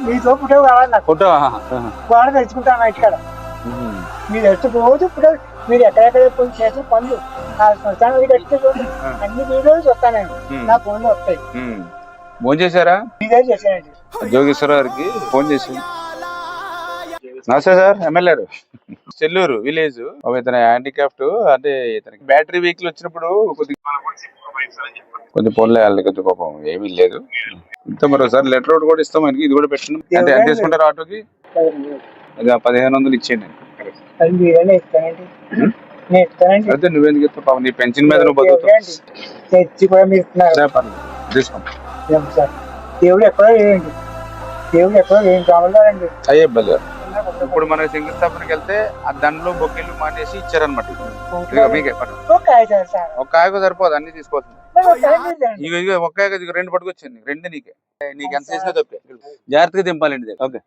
మీతో ఫోటో కావాలి నాకు. ఫోటో గోడ తెచ్చుకుంటాను మా ఇంటికాడ. మీరు ఎట్టు రోజు ఫోటో, మీరు ఎక్కడెక్కడ పోయి చేసిన పనులు ఆ శ్మశానం కట్టితే చూడండి, అన్ని వీడియోలు చూస్తాను నేను. నా ఫోన్ లో వస్తాయి. ఫోన్ చేశారా? మీదే చేశానండి. జోగేశ్వర గారికి ఫోన్ చేసి, నమస్తే సార్, ఎమ్మెల్యే చెల్లూరు విలేజ్. ఇతను హ్యాండిక్రాఫ్ట్, అంటే ఇతనికి బ్యాటరీ వెహికల్ వచ్చినప్పుడు కొద్ది ఫోన్లో వెళ్ళాలి, కొద్ది పాపం ఏమీ లేదు. ఇంత మరోసారి లెటర్ అవుట్ కూడా ఇస్తాం ఆయనకి. ఇది కూడా పెట్టండి. అంటే ఎంత తీసుకుంటారు ఆటోకి? 1500 ఇచ్చేయండి. అది మీరేనే ఇస్తానండి. నేను ఇస్తానండి. అయితే నువ్వెందుకు ఇస్తావు? పాపం నీ పెన్షన్ మీద నువ్వు బతుకుతావు. తెచ్చి కూడా మీరు ఇస్తున్నారు. తీసుకోండి. దేవుడు ఎక్కడో లేదండి, దేవుడు ఎక్కడో ఏం కావాలండి. అయ్యే బలి. ఇప్పుడు మన శంకుస్థాపనకి వెళ్తే ఆ దండలు బొక్కిళ్ళు మానేసి ఇచ్చారనమాట. మీకే ఒక కాయకు సరిపోదు, అన్ని తీసుకోవచ్చు. ఇక ఒక్క కాయకు 2 పట్టుకొచ్చాను, 2 నీకే. నీకు ఎంత చేసినా తప్పే. జాగ్రత్తగా దింపాలండి. ఓకే.